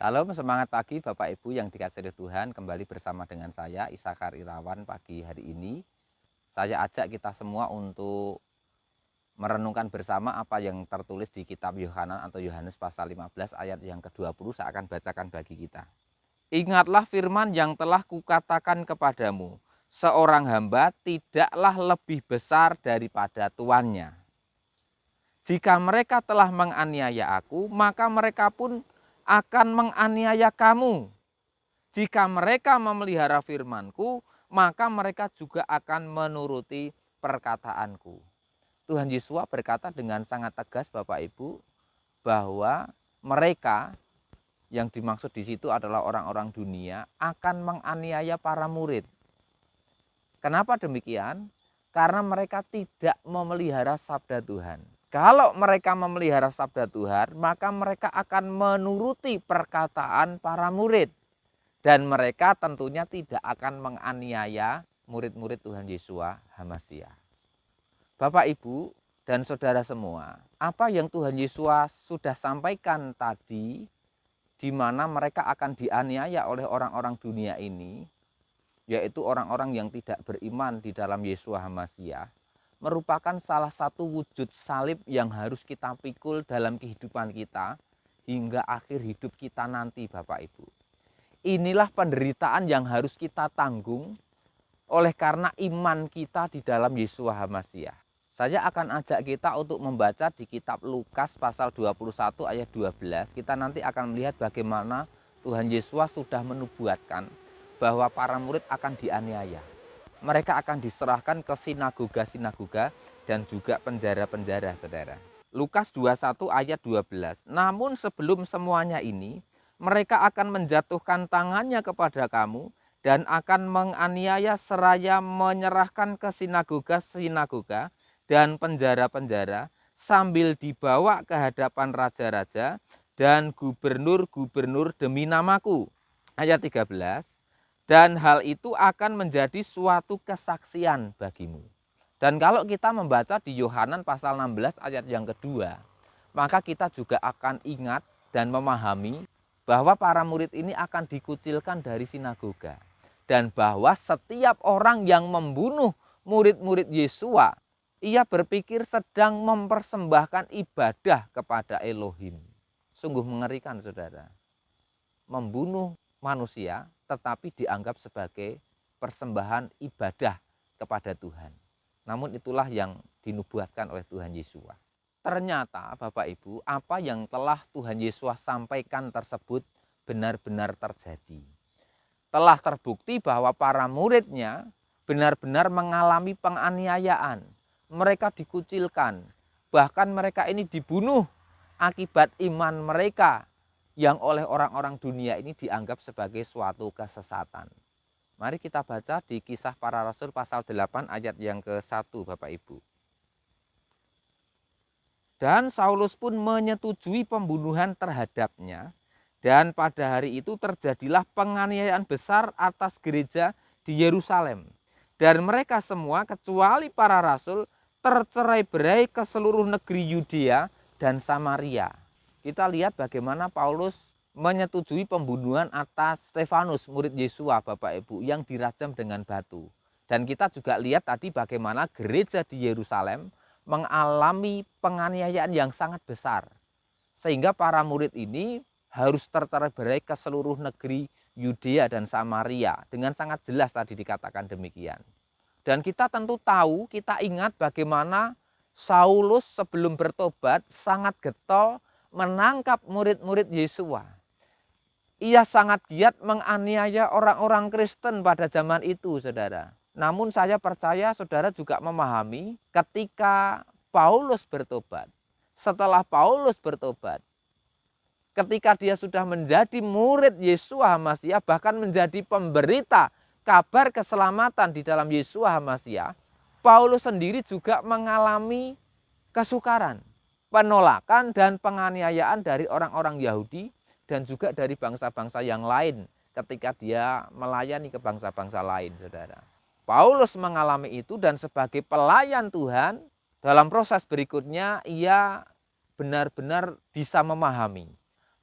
Salam semangat pagi Bapak Ibu yang dikasihi oleh Tuhan, kembali bersama dengan saya Isakar Irawan pagi hari ini. Saya ajak kita semua untuk merenungkan bersama apa yang tertulis di kitab Yohanan atau Yohanes pasal 15 ayat yang ke-20. Saya akan bacakan bagi kita. Ingatlah firman yang telah kukatakan kepadamu, seorang hamba tidaklah lebih besar daripada tuannya. Jika mereka telah menganiaya aku, maka mereka pun akan menganiaya kamu. Jika mereka memelihara firman-Ku, maka mereka juga akan menuruti perkataanku. Tuhan Yesus berkata dengan sangat tegas Bapak Ibu, bahwa mereka yang dimaksud di situ adalah orang-orang dunia akan menganiaya para murid. Kenapa demikian? Karena mereka tidak memelihara sabda Tuhan. Kalau mereka memelihara sabda Tuhan, maka mereka akan menuruti perkataan para murid. Dan mereka tentunya tidak akan menganiaya murid-murid Tuhan Yesus Hamasia. Bapak, Ibu, dan saudara semua, apa yang Tuhan Yesus sudah sampaikan tadi, di mana mereka akan dianiaya oleh orang-orang dunia ini, yaitu orang-orang yang tidak beriman di dalam Yesus Hamasia, merupakan salah satu wujud salib yang harus kita pikul dalam kehidupan kita hingga akhir hidup kita nanti, Bapak Ibu. Inilah penderitaan yang harus kita tanggung oleh karena iman kita di dalam Yesus Hamasia. Saya akan ajak kita untuk membaca di kitab Lukas pasal 21 ayat 12. Kita nanti akan melihat bagaimana Tuhan Yesus sudah menubuatkan bahwa para murid akan dianiaya. Mereka akan diserahkan ke sinagoga-sinagoga dan juga penjara-penjara, saudara. Lukas 21 ayat 12. Namun sebelum semuanya ini, mereka akan menjatuhkan tangannya kepada kamu dan akan menganiaya seraya menyerahkan ke sinagoga-sinagoga dan penjara-penjara sambil dibawa ke hadapan raja-raja dan gubernur-gubernur demi namaku. Ayat 13. Dan hal itu akan menjadi suatu kesaksian bagimu. Dan kalau kita membaca di Yohanan pasal 16 ayat yang kedua, maka kita juga akan ingat dan memahami bahwa para murid ini akan dikucilkan dari sinagoga. Dan bahwa setiap orang yang membunuh murid-murid Yesua, ia berpikir sedang mempersembahkan ibadah kepada Elohim. Sungguh mengerikan, saudara. Membunuh manusia tetapi dianggap sebagai persembahan ibadah kepada Tuhan. Namun itulah yang dinubuatkan oleh Tuhan Yesus. Ternyata Bapak Ibu, apa yang telah Tuhan Yesus sampaikan tersebut benar-benar terjadi. Telah terbukti bahwa para muridnya benar-benar mengalami penganiayaan. Mereka dikucilkan, bahkan mereka ini dibunuh akibat iman mereka yang oleh orang-orang dunia ini dianggap sebagai suatu kesesatan. Mari kita baca di Kisah Para Rasul pasal 8 ayat yang ke-1, Bapak Ibu. Dan Saulus pun menyetujui pembunuhan terhadapnya, dan pada hari itu terjadilah penganiayaan besar atas gereja di Yerusalem. Dan mereka semua kecuali para rasul tercerai-berai ke seluruh negeri Yudea dan Samaria. Kita lihat bagaimana Paulus menyetujui pembunuhan atas Stefanus, murid Yesua, Bapak Ibu, yang dirajam dengan batu. Dan kita juga lihat tadi bagaimana gereja di Yerusalem mengalami penganiayaan yang sangat besar. Sehingga para murid ini harus tercerai-berai ke seluruh negeri Yudea dan Samaria. Dengan sangat jelas tadi dikatakan demikian. Dan kita tentu tahu, kita ingat bagaimana Saulus sebelum bertobat sangat getol menangkap murid-murid Yesua. Ia sangat giat menganiaya orang-orang Kristen pada zaman itu, saudara. Namun saya percaya saudara juga memahami ketika Paulus bertobat. Setelah Paulus bertobat, ketika dia sudah menjadi murid Yesua Hamasia, bahkan menjadi pemberita kabar keselamatan di dalam Yesua Hamasia, Paulus sendiri juga mengalami kesukaran, penolakan dan penganiayaan dari orang-orang Yahudi dan juga dari bangsa-bangsa yang lain ketika dia melayani ke bangsa-bangsa lain, saudara. Paulus mengalami itu dan sebagai pelayan Tuhan, dalam proses berikutnya ia benar-benar bisa memahami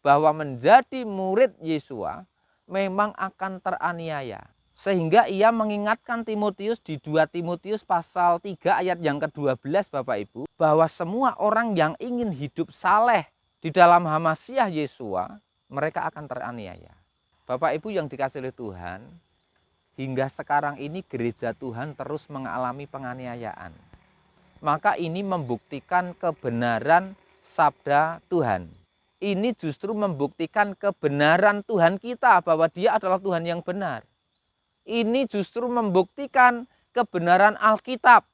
bahwa menjadi murid Yesua memang akan teraniaya. Sehingga ia mengingatkan Timotius di 2 Timotius pasal 3 ayat yang ke-12 Bapak Ibu, bahwa semua orang yang ingin hidup saleh di dalam Hamasiah Yesua, mereka akan teraniaya. Bapak Ibu yang dikasihi oleh Tuhan, hingga sekarang ini gereja Tuhan terus mengalami penganiayaan. Maka ini membuktikan kebenaran sabda Tuhan. Ini justru membuktikan kebenaran Tuhan kita, bahwa Dia adalah Tuhan yang benar. Ini justru membuktikan kebenaran Alkitab.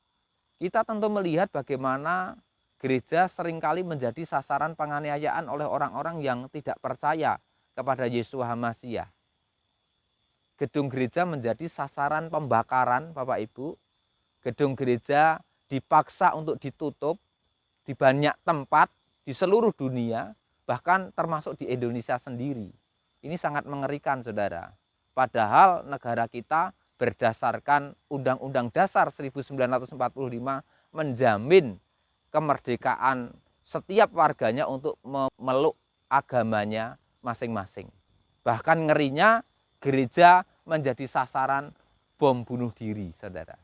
Kita tentu melihat bagaimana gereja seringkali menjadi sasaran penganiayaan oleh orang-orang yang tidak percaya kepada Yesua Hamasiah. Gedung gereja menjadi sasaran pembakaran, Bapak Ibu. Gedung gereja dipaksa untuk ditutup di banyak tempat di seluruh dunia, bahkan termasuk di Indonesia sendiri. Ini sangat mengerikan, saudara. Padahal negara kita berdasarkan Undang-Undang Dasar 1945 menjamin kemerdekaan setiap warganya untuk memeluk agamanya masing-masing. Bahkan ngerinya gereja menjadi sasaran bom bunuh diri, saudara.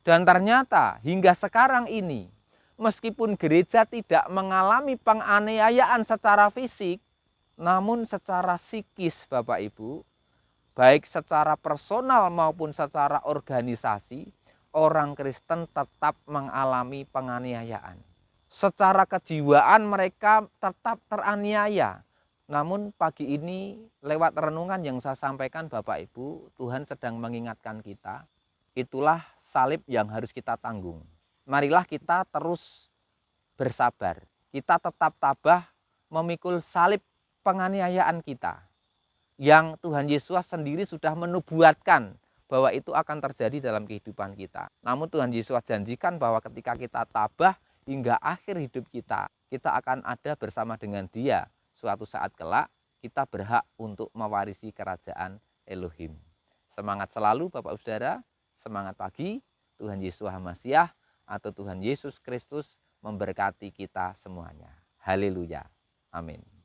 Dan ternyata hingga sekarang ini, meskipun gereja tidak mengalami penganiayaan secara fisik, namun secara psikis, Bapak Ibu, baik secara personal maupun secara organisasi, orang Kristen tetap mengalami penganiayaan. Secara kejiwaan mereka tetap teraniaya. Namun pagi ini lewat renungan yang saya sampaikan Bapak Ibu, Tuhan sedang mengingatkan kita, itulah salib yang harus kita tanggung. Marilah kita terus bersabar. Kita tetap tabah memikul salib penganiayaan kita, yang Tuhan Yesus sendiri sudah menubuatkan bahwa itu akan terjadi dalam kehidupan kita. Namun Tuhan Yesus janjikan bahwa ketika kita tabah hingga akhir hidup kita, kita akan ada bersama dengan Dia. Suatu saat kelak kita berhak untuk mewarisi kerajaan Elohim. Semangat selalu Bapak Saudara, semangat pagi. Tuhan Yesus Hamasiah atau Tuhan Yesus Kristus memberkati kita semuanya. Haleluya. Amin.